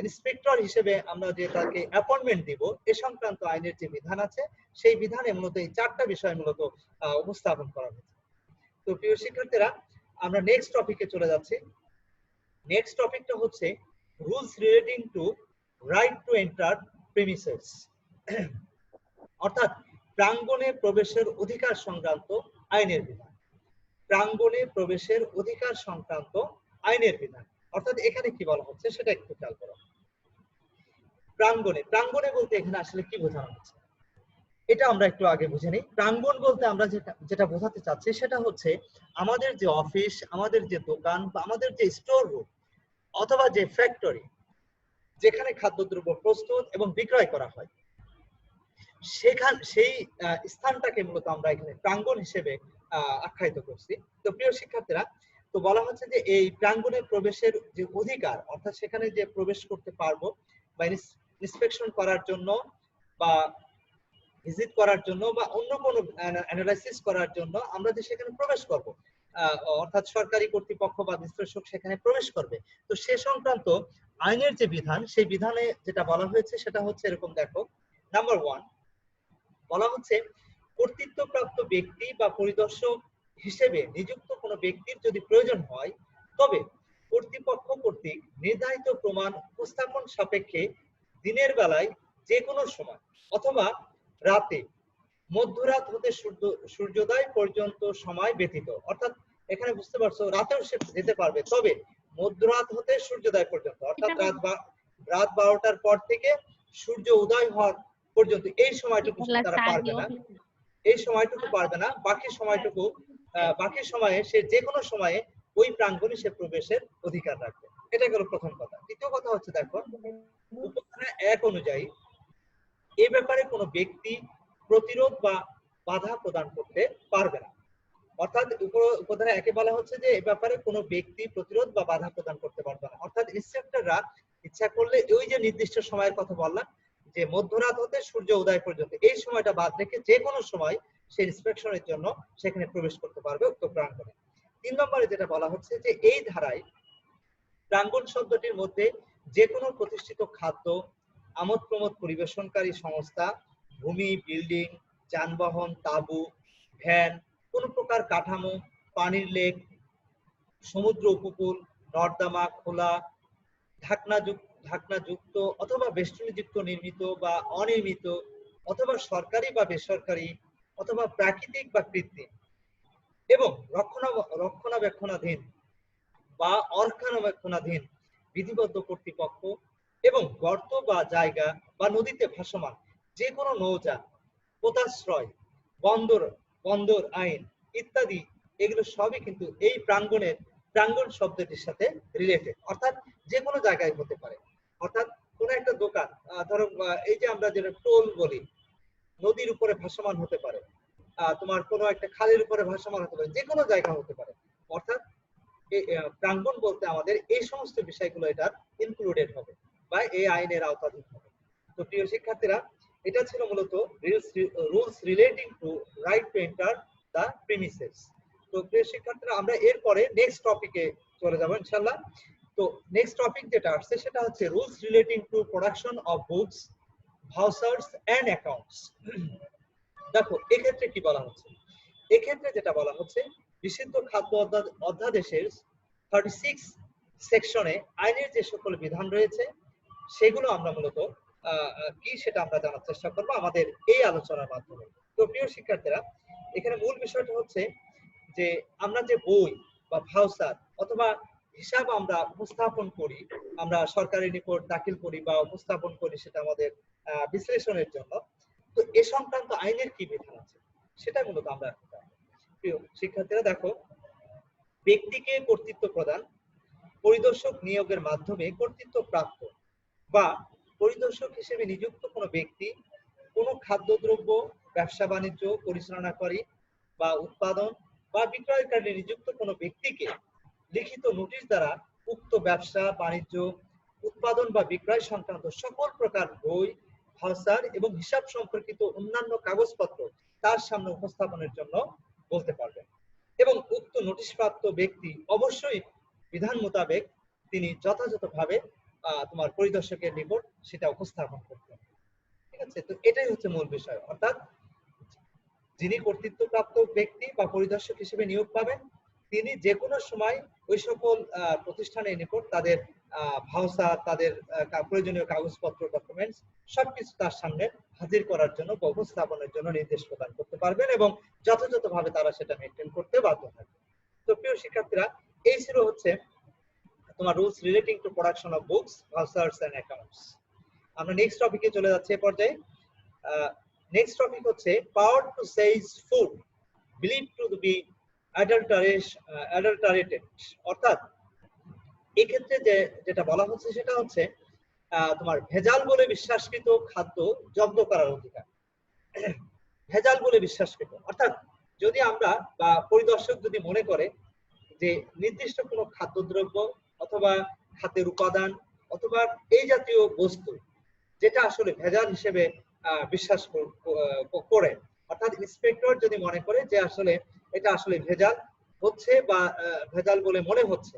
ইন্সপেক্টর হিসেবে আমরা যে তাকে অ্যাপয়েন্টমেন্ট দিব এ সংক্রান্ত আইনের যে বিধান আছে সেই বিধানে মূলত এই চারটা বিষয় মূলত উপস্থাপন করা হয়েছে। তো প্রিয় শিক্ষার্থীরা, আমরা নেক্সট টপিকে চলে যাচ্ছি। নেক্সট টপিকটা হচ্ছে rules relating two right to enter premises, অর্থাৎ প্রাঙ্গণে প্রবেশের অধিকার সংক্রান্ত আইনের বিধান। প্রাঙ্গণে প্রবেশের অধিকার সংক্রান্ত আইনের বিধান, অর্থাৎ এখানে কি বলা হচ্ছে সেটা একটু খেয়াল করো। প্রাঙ্গণে বলতে এখানে আসলে কি বোঝানো হচ্ছে এটা আমরা একটু আগে বুঝে নিই। প্রাঙ্গণ বলতে আমরা যেটা বোঝাতে চাচ্ছি সেটা হচ্ছে আমাদের যে অফিস, আমাদের যে দোকান বা আমাদের যে স্টোর রুম অথবা যে ফ্যাক্টরি যেখানে খাদ্যদ্রব্য প্রস্তুত এবং বিক্রয় করা হয়, সেই স্থানটাকে মূলত আমরা এখানে প্রাঙ্গণ হিসেবে আখ্যায়িত করছি। তো প্রিয় শিক্ষার্থীরা, তো বলা হচ্ছে যে এই প্রাঙ্গণে প্রবেশের যে অধিকার, অর্থাৎ সেখানে যে প্রবেশ করতে পারবো বা ইন্সপেকশন করার জন্য বা ভিজিট করার জন্য বা অন্য কোনো অ্যানালাইসিস করার জন্য আমরা যে সেখানে প্রবেশ করব, অর্থাৎ সরকারি কর্তৃপক্ষ বা বিশ্লেষক সেখানে প্রবেশ করবে। তো সে সংক্রান্ত আইনের যে বিধান, সেই বিধানে যেটা বলা হয়েছে সেটা হচ্ছে এরকম, দেখো। নাম্বার 1 বলা হচ্ছে কর্তৃত্বপ্রাপ্ত ব্যক্তি বা পরিদর্শক হিসেবে নিযুক্ত কোনো ব্যক্তির যদি প্রয়োজন হয় তবে কর্তৃপক্ষ কর্তৃক নির্ধারিত প্রমাণ উপস্থাপন সাপেক্ষে দিনের বেলায় যে কোনো সময় অথবা রাতে মধ্যরাত হতে সূর্যোদয় পর্যন্ত সময় ব্যতীত, অর্থাৎ এখানে বুঝতে পারছো রাতেও সে যেতে পারবে, তবে মধ্যরাত হতে সূর্যোদয় পর্যন্ত, অর্থাৎ রাত 12টার পর থেকে সূর্য উদয় হওয়ার পর্যন্ত এই সময়টুকু তারা পারবে না, এই সময়টুকু পারবে না। বাকি সময়ে সে যে কোনো সময়ে ওই প্রাঙ্গণে সে প্রবেশের অধিকার রাখবে। এটা গেল প্রথম কথা। দ্বিতীয় কথা হচ্ছে, দেখো উপধারা 1 অনুযায়ী এ ব্যাপারে কোনো ব্যক্তি প্রতিরোধ বা বাধা প্রদান করতে পারবে না। অর্থাৎ উপধারা 1 বলা হচ্ছে যে এ ব্যাপারে কোনো ব্যক্তি প্রতিরোধ বা বাধা প্রদান করতে পারবে না, অর্থাৎ ইন্সপেক্টররা ইচ্ছা করলে ওই যে নির্দিষ্ট সময়ের কথা বললাম যে মধ্যরাত হতে সূর্য উদয় পর্যন্ত এই সময়টা বাদ রেখে যে কোনো সময় সে ইন্সপেকশনের জন্য সেখানে প্রবেশ করতে পারবে উক্ত প্রাঙ্গণে। 3 নম্বরে যেটা বলা হচ্ছে যে এই ধারায় প্রাঙ্গণ শব্দটির মধ্যে যে কোনো প্রতিষ্ঠিত খাদ্য, আমোদ প্রমোদ পরিবেশনকারী সংস্থা, ভূমি, বিল্ডিং, যানবাহন, তাঁবু, ভ্যান, কোন প্রকার কাঠামো, পানির লেক, সমুদ্র উপকূল, নর্দমা, খোলা, ঢাকনাযুক্ত অথবা বেষ্টনীযুক্ত নির্মিত বা অনির্মিত অথবা সরকারি বা বেসরকারি অথবা প্রাকৃতিক বা কৃত্রিম এবং রক্ষণাবেক্ষণাধীন বা অরক্ষণাবেক্ষণাধীন বিধিবদ্ধ কর্তৃপক্ষ এবং গর্ত বা জায়গা বা নদীতে ভাসমান যে কোনো নৌযান, পোতাশ্রয়, বন্দর আইন ইত্যাদি, এগুলো সবই কিন্তু এই প্রাঙ্গণ শব্দটির সাথে রিলেটেড, অর্থাৎ যে কোনো জায়গায় হতে পারে। অর্থাৎ কোন একটা দোকান, ধরো এই যে আমরা যেটা টোল বলি, নদীর উপরে ভাসমান হতে পারে, তোমার কোনো একটা খালের উপরে ভাসমান হতে পারে, যে কোনো জায়গা হতে পারে। অর্থাৎ প্রাঙ্গণ বলতে আমাদের এই সমস্ত বিষয়গুলো এটার ইনক্লুডেড হবে বা এই আইনের আওতাধীন হবে। তো প্রিয় শিক্ষার্থীরা, এটা ছিল মূলত rules relating two right to enter the premises. তো প্রিয় শিক্ষার্থীরা, আমরা এরপরে নেক্সট টপিকে চলে যাব ইনশাআল্লাহ। তো নেক্সট টপিক যেটা আসছে সেটা হচ্ছে rules relating to production of books, vouchers and accounts. দেখো এক্ষেত্রে কি বলা হচ্ছে, এক্ষেত্রে যেটা বলা হচ্ছে বিশুদ্ধ খাদ্য অধ্যাদেশের 36 সেকশনে আইনের যে সকল বিধান রয়েছে সেগুলো আমরা মূলত কি সেটা আমরা জানার চেষ্টা করবো আমাদের এই আলোচনার মাধ্যমে। তো প্রিয় শিক্ষার্থীরা, এখানে মূল বিষয়টা হচ্ছে যে আমরা যে বই বা ভাউচার অথবা হিসাব আমরা উপস্থাপন করি, আমরা সরকারের নিকট দাখিল করি বা উপস্থাপন করি সেটা আমাদের বিশ্লেষণের জন্য, তো এ সংক্রান্ত আইনের কি বিধান আছে সেটা মূলত আমরা প্রিয় শিক্ষার্থীরা দেখো, ব্যক্তিকে কর্তৃত্ব প্রদান, পরিদর্শক নিয়োগের মাধ্যমে কর্তৃত্ব প্রাপ্ত বা পরিদর্শক হিসেবে নিযুক্ত কোনো ব্যক্তি কোনো খাদ্যদ্রব্য ব্যবসা বাণিজ্য পরিচালনাকারী বা উৎপাদন বা বিক্রয়কারী নিযুক্ত কোনো ব্যক্তিকে লিখিত নোটিশ দ্বারা উক্ত ব্যবসা বাণিজ্য উৎপাদন বা বিক্রয় সংক্রান্ত সকল প্রকার বই, ভাউচার এবং হিসাব সম্পর্কিত অন্যান্য কাগজপত্র তার সামনে উপস্থাপনের জন্য বলতে পারবেন। এবং উক্ত নোটিশপ্রাপ্ত ব্যক্তি অবশ্যই বিধান মোতাবেক তিনি যথাযথভাবে তোমার পরিদর্শকের নিকট সেটা উপস্থাপন করতেন। ঠিক আছে, তো এটাই হচ্ছে মূল বিষয়। অর্থাৎ যিনি কর্তৃত্বপ্রাপ্ত ব্যক্তি বা পরিদর্শক হিসেবে নিয়োগ পাবেন, তিনি যে কোনো সময় ওই সকল প্রতিষ্ঠানের নিকট তাদের ভাউচার, তাদের প্রয়োজনীয় কাগজপত্র, ডকুমেন্টস সবকিছু তার সামনে হাজির করার জন্য বা উপস্থাপনের জন্য নির্দেশ প্রদান করতে পারবেন এবং যথাযথভাবে তারা সেটা মেনটেন করতে বাধ্য থাকবে। তো প্রিয় শিক্ষার্থীরা, এই ছিল হচ্ছে তোমার rules relating to production of books, vouchers and accounts. আমরা নেক্সট টপিকে চলে যাচ্ছি এই পর্যায়ে। নেক্সট টপিক হচ্ছে power to seize food believe to be adulterated. অর্থাৎ এক্ষেত্রে যেটা বলা হচ্ছে সেটা হচ্ছে তোমার ভেজাল বলে বিশ্বাসকৃত খাদ্য জব্দ করার অধিকার। ভেজাল বলে বিশ্বাসকৃত অর্থাৎ যদি আমরা বা পরিদর্শক যদি মনে করে যে নির্দিষ্ট কোনো খাদ্যদ্রব্য অথবা খাদ্যের উপাদান অথবা এই জাতীয় বস্তু যেটা আসলে ভেজাল হিসেবে বিশ্বাস করে, অর্থাৎ ইন্সপেক্টর যদি মনে করে যে আসলে এটা আসলে ভেজাল হচ্ছে বা ভেজাল বলে মনে হচ্ছে,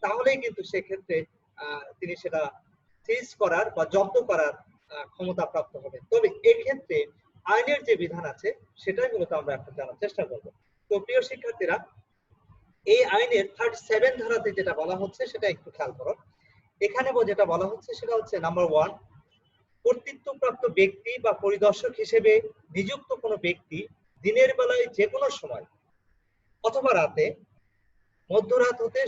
তাহলেই কিন্তু সেক্ষেত্রে তিনি সেটা সিজ করার বা জব্দ করার ক্ষমতা প্রাপ্ত হবে। তবে এক্ষেত্রে আইনের যে বিধান আছে সেটাই মূলত আমরা এখন জানার চেষ্টা করব। তো প্রিয় শিক্ষার্থীরা, এই আইনের 37 ধারাতে যেটা বলা হচ্ছে সেটা একটু খেয়াল করো। এখানে যেটা বলা হচ্ছে সেটা হচ্ছে নাম্বার 1, কর্তৃত্বপ্রাপ্ত ব্যক্তি বা পরিদর্শক হিসেবে নিযুক্ত কোনো ব্যক্তি দিনের বেলায় যে কোনো সময় অথবা রাতে মধ্যরাত হতে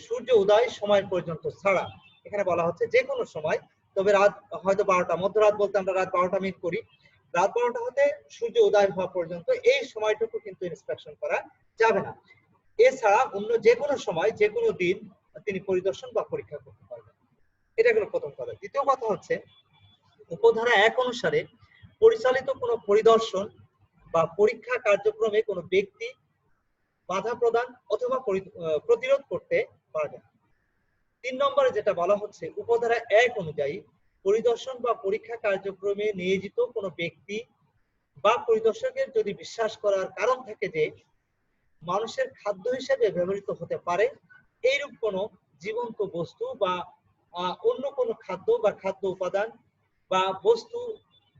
সূর্য উদয় সময় পর্যন্ত ছাড়া, এখানে বলা হচ্ছে যে কোনো সময়, তবে রাত হয়তো 12টা, মধ্যরাত বলতে আমরা রাত 12টা মিনিট করি, রাত 12টা হতে সূর্য উদয় হওয়া পর্যন্ত এই সময়টুকু কিন্তু ইন্সপেকশন করা যাবে না। এছাড়া অন্য যে কোনো সময় যে কোনো দিন তিনি পরিদর্শন বা পরীক্ষা করতে পারবেন। এটা গেল প্রথম কথা। দ্বিতীয় কথা হচ্ছে উপধারা 1 অনুসারে পরিচালিত কোনো পরিদর্শন বা পরীক্ষা কার্যক্রমে কোনো ব্যক্তি বাধা প্রদান অথবা প্রতিরোধ করতে পারবে না। 3 নম্বরে যেটা বলা হচ্ছে উপধারা 1 অনুযায়ী পরিদর্শন বা পরীক্ষা কার্যক্রমে নিয়োজিত কোনো ব্যক্তি বা পরিদর্শকের যদি বিশ্বাস করার কারণ থাকে যে মানুষের খাদ্য হিসেবে ব্যবহৃত হতে পারে এইরূপ কোনো জীবন্ত বস্তু বা অন্য কোনো খাদ্য বা খাদ্য উপাদান বা বস্তু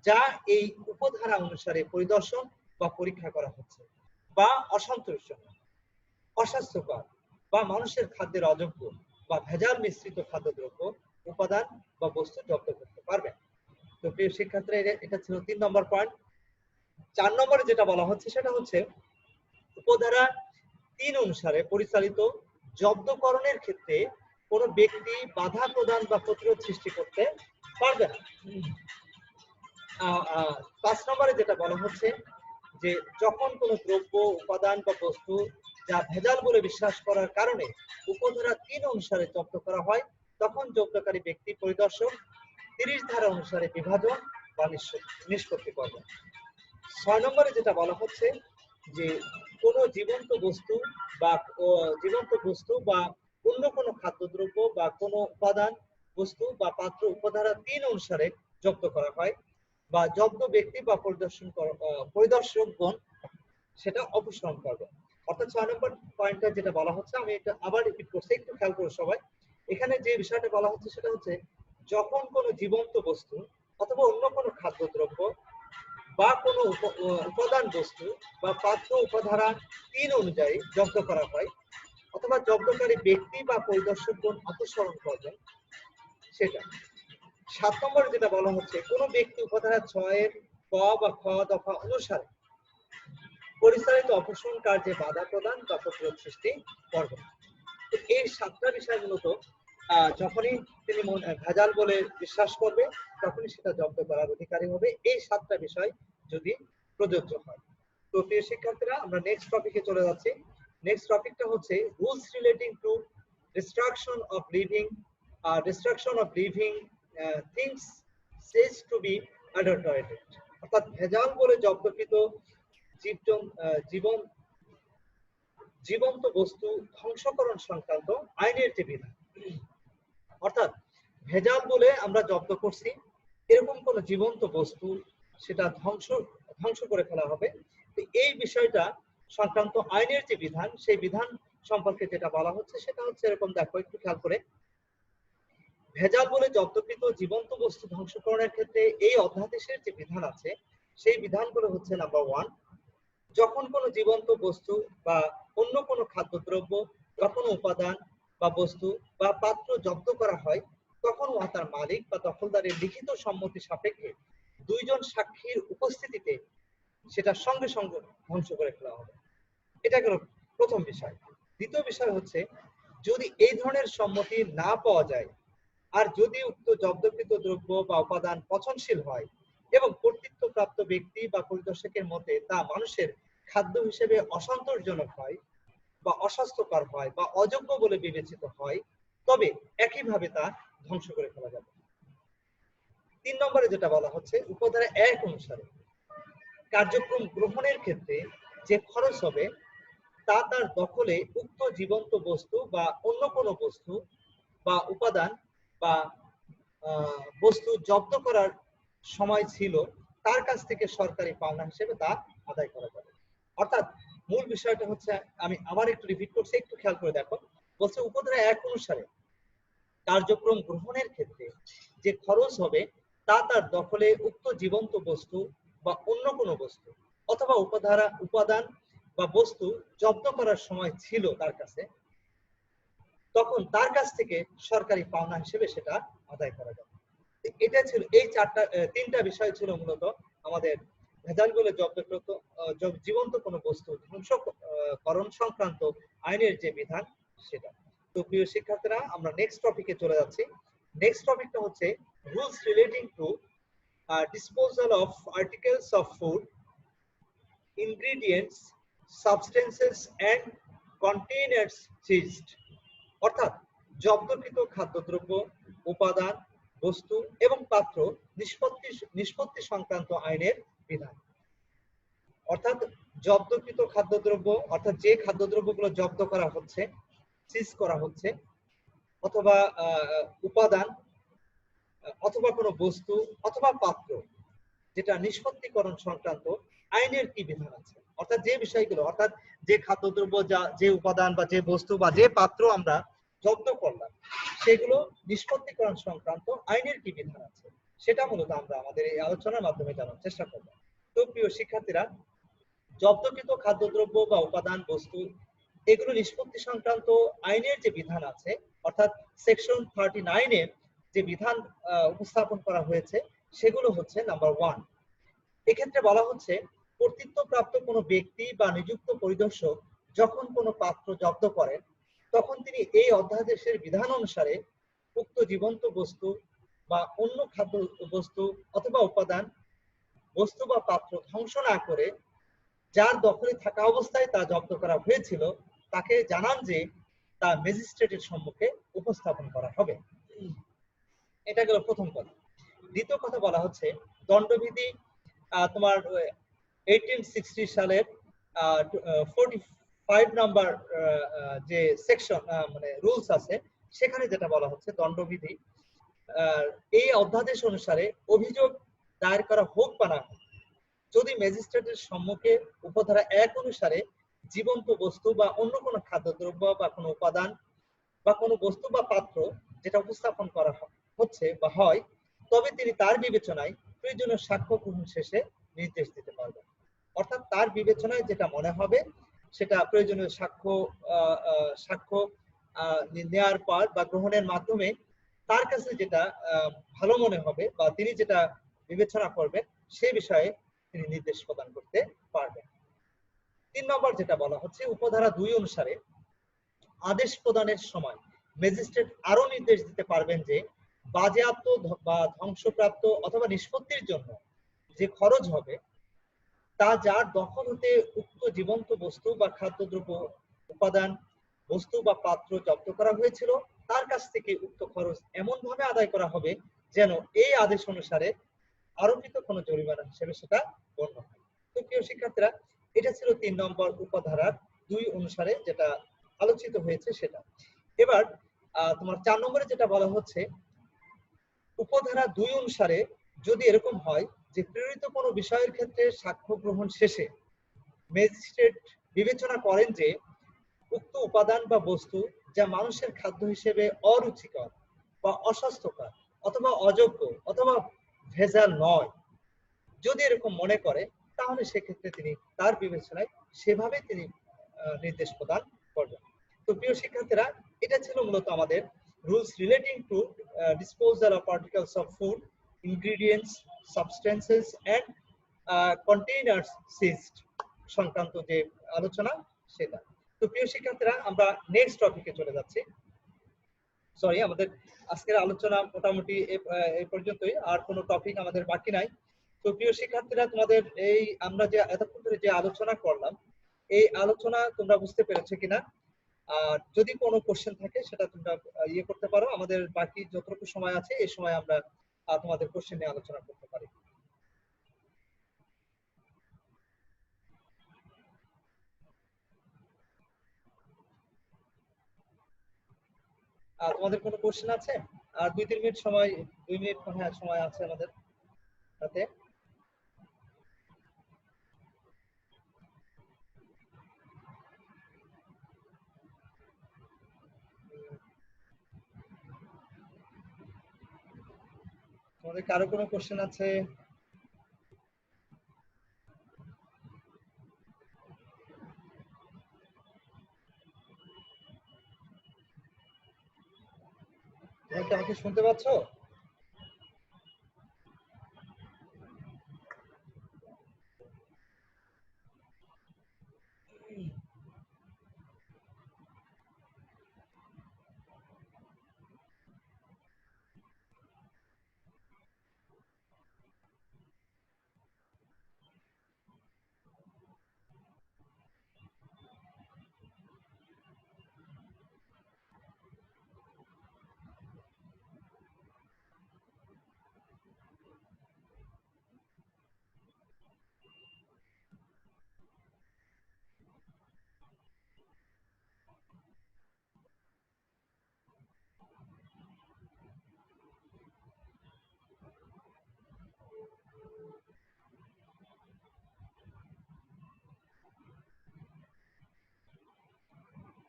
যা এই উপধারা অনুসারে পরিদর্শন বা পরীক্ষা করা হচ্ছে বা অসন্তোষজনক, অস্বাস্থ্যকর বা মানুষের খাদ্যের অযোগ্য বা ভেজাল মিশ্রিত খাদ্যদ্রব্য, উপাদান বা বস্তু জব্দ করতে পারবে। তো প্রিয় শিক্ষার্থীরা, এটা ছিল 3 নম্বর পয়েন্ট। 4 নম্বরে যেটা বলা হচ্ছে সেটা হচ্ছে উপধারা 3 অনুসারে পরিচালিত জব্দকরণের ক্ষেত্রে কোন ব্যক্তি বাধা প্রদান বা প্রতিরোধ সৃষ্টি করতে পারবে না। 5 নম্বরে যেটা বলা হচ্ছে যে যখন কোন দ্রব্য, উপাদান বা বস্তু যা ভেজাল বলে বিশ্বাস করার কারণে উপধারা 3 অনুসারে জব্দ করা হয়, তখন জব্দকারী ব্যক্তি পরিদর্শক 30 ধারা অনুসারে বিভাজন বা নিষ্পত্তি করবেন। 6 নম্বরে যেটা বলা হচ্ছে যে কোন জীবন্ত বস্তু বা অন্য কোনো খাদ্যদ্রব্য বা কোনো উপাদান, বস্তু বা পাত্র উপধারা 3 অনুসারে জব্দ করা হয় বা জব্দ ব্যক্তি বা পরিদর্শকগণ সেটা অপসারণ করবে। অর্থাৎ 6 নম্বর পয়েন্টটা যেটা বলা হচ্ছে, আমি এটা আবার রিপিট করছি, একটু খেয়াল করো সবাই। এখানে যে বিষয়টা বলা হচ্ছে সেটা হচ্ছে যখন কোনো জীবন্ত বস্তু অথবা অন্য কোনো খাদ্যদ্রব্য বা কোনো উপাদান বস্তু বা পাত্র উপধারা 3 অনুযায়ী জব্দ করা হয় অথবা জব্দকারী ব্যক্তি বা পরিদর্শকগণ অপসারণ করবেন সেটা। 7 নম্বরে যেটা বলা হচ্ছে কোন ব্যক্তি উপধারা 6 এর ক বা খ দফা অনুসারে পরিচালিত অপসারণ কার্যে বাধা প্রদান বা প্রতিরোধ সৃষ্টি করবেন। এই 7টা বিষয় মূলত যখনই তিনি ভেজাল বলে বিশ্বাস করবে তখনই সেটা জব্দ করার অধিকারী হবে, এই 7টা বিষয় যদি প্রযোজ্য হয়। তো প্রিয় শিক্ষার্থীরা, আমরা নেক্সট টপিকে চলে যাচ্ছি। নেক্সট টপিকটা হচ্ছে rules relating to destruction of living things seized to be adulterated. অর্থাৎ ভেজাল বলে জব্দকৃত জীবন্ত বস্তু ধ্বংসকরণ সংক্রান্ত আইনের যে বিধান। অর্থাৎ ভেজাল বলে আমরা জব্দ করছি, এরকম কোন জীবন্ত বস্তু সেটা ধ্বংস করে ফেলা হবে। তো এই বিষয়টা সংক্রান্ত আইনের যে বিধান, সেই বিধান সম্পর্কে যেটা বলা হচ্ছে সেটা হচ্ছে এরকম, দেখো একটু খেয়াল করে। ভেজাল বলে জব্দকৃত জীবন্ত বস্তু ধ্বংসকরণের ক্ষেত্রে এই অধ্যাদেশের যে বিধান আছে সেই বিধানগুলো হচ্ছে নাম্বার 1, যখন কোনো জীবন্ত বস্তু বা অন্য কোনো খাদ্যদ্রব্য বা কোনো উপাদান বা বস্তু বা পাত্র জব্দ করা হয়, তখন উহা তার মালিক বা দখলদারের লিখিত সম্মতি সাপেক্ষে দুইজন সাক্ষীর উপস্থিতিতে সেটা সঙ্গে সঙ্গে ধ্বংস করে ফেলা হবে। এটা গেল প্রথম বিষয়। দ্বিতীয় বিষয় হচ্ছে, যদি এই ধরনের সম্মতি না পাওয়া যায় আর যদি উক্ত জব্দকৃত দ্রব্য বা উপাদান পচনশীল হয় এবং কর্তৃত্বপ্রাপ্ত ব্যক্তি বা পরিদর্শকের মতে তা মানুষের খাদ্য হিসেবে অসন্তোষজনক হয় বা অস্বাস্থ্যকর হয় বা অযোগ্য বলে বিবেচিত হয়, তবে একইভাবে তা ধ্বংস করে ফেলা যাবে। 3 নম্বরে যেটা বলা হচ্ছে, উপধারা 1 অনুসারে কার্যক্রম গ্রহণের ক্ষেত্রে যে খরচ হবে তা তার দখলে উক্ত জীবন্ত বস্তু বা অন্য কোনো বস্তু বা উপাদান বা বস্তু জব্দ করার সময় ছিল তার কাছ থেকে সরকারি পাওনা হিসেবে তা আদায় করা যাবে। অর্থাৎ মূল বিষয়টা হচ্ছে, আমি আবার একটু রিপিট করছি, একটু খেয়াল করে দেখো। বলছে উপধারা 1 অনুসারে কার্যক্রম গ্রহণের ক্ষেত্রে যে খরচ হবে তা তার দখলে উক্ত জীবন্ত বস্তু বা অন্য কোনো বস্তু অথবা উপাদান বা বস্তু জব্দ করার সময় ছিল তার কাছে, তখন তার কাছ থেকে সরকারি পাওনা হিসেবে সেটা আদায় করা যাবে। এটা ছিল এই তিনটা বিষয় ছিল মূলত আমাদের ভেজাল বলে জব্দকৃত জীবন্ত কোনো বস্তু ধ্বংসকরণ সংক্রান্ত আইনের যে বিধান সেটা। তো প্রিয় শিক্ষার্থীরা, আমরা নেক্সট টপিকে চলে যাচ্ছি। নেক্সট টপিকটা হচ্ছে rules relating two disposal of articles of food, ingredients, substances and containers seized। অর্থাৎ জব্দকৃত খাদ্যদ্রব্য, উপাদান, বস্তু এবং পাত্র নিষ্পত্তি সংক্রান্ত আইনের বিধান। অর্থাৎ জব্দকৃত খাদ্যদ্রব্য অর্থাৎ যে খাদ্যদ্রব্যগুলো জব্দ করা হচ্ছে, সিজ করা হচ্ছে, অথবা উপাদান অথবা কোনো বস্তু অথবা পাত্র যেটা নিষ্পত্তিকরণ সংক্রান্ত আইনের কি বিধান আছে। অর্থাৎ যে বিষয়গুলো, অর্থাৎ যে খাদ্যদ্রব্য, যে উপাদান বা যে বস্তু বা যে পাত্র আমরা জব্দ করলাম, সেগুলো নিষ্পত্তিকরণ সংক্রান্ত আইনের কি বিধান আছে সেটা মূলত আমরা আমাদের এই আলোচনার মাধ্যমে জানার চেষ্টা করব। তো প্রিয় শিক্ষার্থীরা, জব্দকৃত খাদ্যদ্রব্য বা উপাদান, বস্তু এগুলো নিষ্পত্তি সংক্রান্ত আইনের যে বিধান আছে, অর্থাৎ সেকশন 39 এর যে বিধান উপস্থাপন করা হয়েছে সেগুলো হচ্ছে নাম্বার 1। এক্ষেত্রে বলা হচ্ছে, কর্তৃত্বপ্রাপ্ত কোনো ব্যক্তি বা নিযুক্ত পরিদর্শক যখন কোনো পাত্র জব্দ করেন, তখন তিনি এই অধ্যাদেশের বিধান অনুসারে উক্ত জীবন্ত বস্তু বা অন্য খাদ্য বস্তু অথবা উপাদান, বস্তু বা পাত্র ধ্বংস না করে যার দখলে থাকা অবস্থায় তা জব্দ করা হয়েছিল তাকে জানান যে তা ম্যাজিস্ট্রেটের সম্মুখে উপস্থাপন করা হবে। এটা গেল প্রথম কথা। দ্বিতীয় কথা বলা হচ্ছে, দণ্ডবিধি তোমার 1860 সালের 45 নাম্বার যে সেকশন মানে রুলস আছে, সেখানে যেটা বলা হচ্ছে, দণ্ডবিধি এই অধ্যাদেশ অনুসারে অভিযোগ দায়ের করা হোক বা না হোক, যদি ম্যাজিস্ট্রেটের সম্মুখে উপধারা 1 অনুসারে জীবন্ত বস্তু বা অন্য কোনো খাদ্যদ্রব্য বা কোনো উপাদান বা কোনো বস্তু বা পাত্র যেটা উপস্থাপন করা হচ্ছে বা হয়, তবে তিনি তার বিবেচনায় প্রয়োজনীয় সাক্ষ্য গ্রহণ শেষে নির্দেশ দিতে পারবেন। অর্থাৎ তার বিবেচনায় যেটা মনে হবে সেটা প্রয়োজনীয় সাক্ষ্য নেওয়ার পর বা গ্রহণের মাধ্যমে তার কাছে যেটা ভালো মনে হবে বা তিনি যেটা বিবেচনা করবেন সে বিষয়ে তিনি নির্দেশ প্রদান করতে পারবেন। 3 নম্বর যেটা বলা হচ্ছে, উপধারা 2 অনুসারে আদেশ প্রদানের সময় ম্যাজিস্ট্রেট আরো নির্দেশ দিতে পারবেন যে বাজেয়াপ্ত বা ধ্বংসপ্রাপ্ত অথবা নিষ্পত্তির জন্য যে খরচ হবে তা যার দখল হতে উক্ত জীবন্ত বস্তু বা খাদ্যদ্রব্য, উপাদান, বস্তু বা পাত্র জব্দ করা হয়েছিল তার কাছ থেকে উক্ত খরচ এমন ভাবে আদায় করা হবে যেন এই আদেশ অনুসারে আরোপিত কোনো জরিমানা হিসেবে সেটা গণ্য হয়। তো প্রিয় শিক্ষার্থীরা, এটা ছিল 3 নম্বর উপধারার 2 অনুসারে যেটা আলোচিত হয়েছে সেটা। এবার তোমার 4 নম্বরে যেটা বলা হচ্ছে, উপধারা 2 অনুসারে যদি এরকম হয় যে প্রেরিত কোনো বিষয়ের ক্ষেত্রে সাক্ষ্য গ্রহণ শেষে ম্যাজিস্ট্রেট বিবেচনা করেন যে উক্ত উপাদান বা বস্তু যা মানুষের খাদ্য হিসেবে অরুচিকর বা অস্বাস্থ্যকর অথবা অযোগ্য অথবা ভেজাল নয়, যদি এরকম মনে করে তাহলে সেক্ষেত্রে তিনি তার বিবেচনায় সেভাবে তিনি নির্দেশ প্রদান করবেন। তো প্রিয় শিক্ষার্থীরা, এটা ছিল মূলত আমাদের rules relating to disposal of particles of food, ingredients, substances and containers seized সংক্রান্ত যে আলোচনা সেটা। তো প্রিয় শিক্ষার্থীরা, আমরা নেক্সট টপিকে চলে যাচ্ছি। সরি, আমাদের আজকের আলোচনা মোটামুটি এই পর্যন্তই, আর কোনো টপিক আমাদের বাকি নাই। তো প্রিয় শিক্ষার্থীরা, তোমাদের এই আমরা যে এতক্ষণ ধরে যে আলোচনা করলাম, এই আলোচনা তোমরা বুঝতে পেরেছো কিনা? আর যদি কোনো কোশ্চেন থাকে সেটা তোমরা করতে পারো। আমাদের বাকি যতটুকু সময় আছে এই সময় আমরা তোমাদের কোশ্চেন নিয়ে আলোচনা করতে পারি। তোমাদের কোনো কোশ্চেন আছে? আর 2-3 মিনিট সময়, 2 মিনিট হ্যাঁ সময় আছে আমাদের হাতে। তোমাদের কারো কোনো কোশ্চেন আছে? তোমরা কি আমাকে শুনতে পাচ্ছ?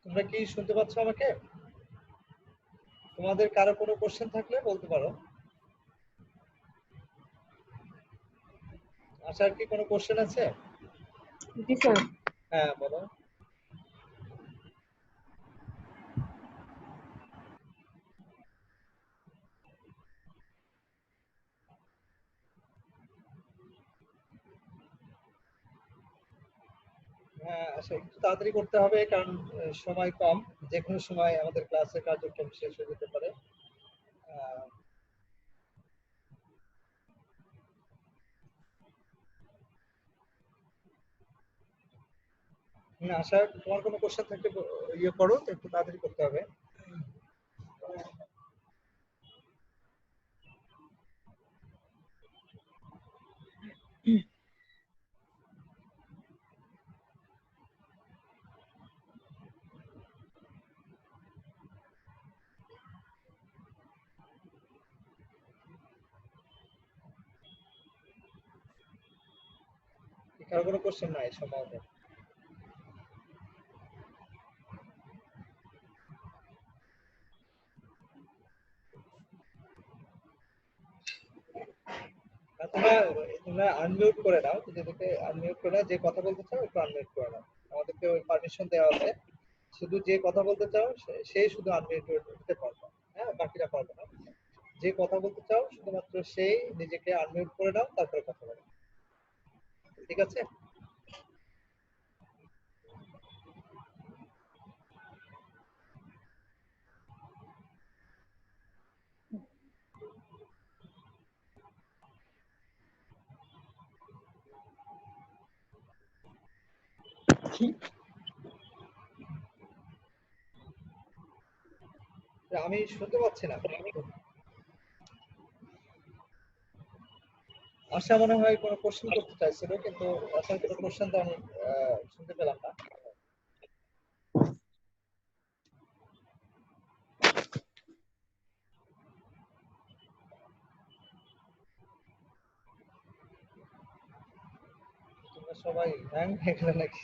তোমরা কি শুনতে পাচ্ছ আমাকে? তোমাদের কারো কোনো কোশ্চেন থাকলে বলতে পারো। আশার কি কোনো কোশ্চেন আছে? জি স্যার। হ্যাঁ বলো। হ্যাঁ, আসলে একটু তাড়াতাড়ি করতে হবে, কারণ সময় কম। যে কোনো সময় আমাদের ক্লাসের কার্যক্রম শেষ হয়ে যেতে পারে। আহ, আশা, তোমার কোনো কোশ্চেন থাকলে করো, তো একটু তাড়াতাড়ি করতে হবে। কারো কোনো কোশ্চেন নাই সম্ভবত। তোমরা তোমরা আনমিউট করে নাও, নিজেদেরকে আনমিউট করে নাও। যে কথা বলতে চাও একটু আনমিউট করে নাও। আমাদেরকে ওই পারমিশন দেওয়া আছে, শুধু যে কথা বলতে চাও সেই শুধু আনমিউট করতে পারবে। হ্যাঁ, বাকিরা পারবে না। যে কথা বলতে চাও শুধুমাত্র সেই নিজেকে আনমিউট করে নাও, তারপরে কথা বলো। ঠিক আছে? আমি শুনতে পাচ্ছি না। আশা মনে হয় কোনো কোশ্চেন করতে চাইছিল, কিন্তু আশার কোনো কোশ্চেন তো আমি শুনতে পেলাম না। সবাই হ্যাং হয়ে গেল নাকি?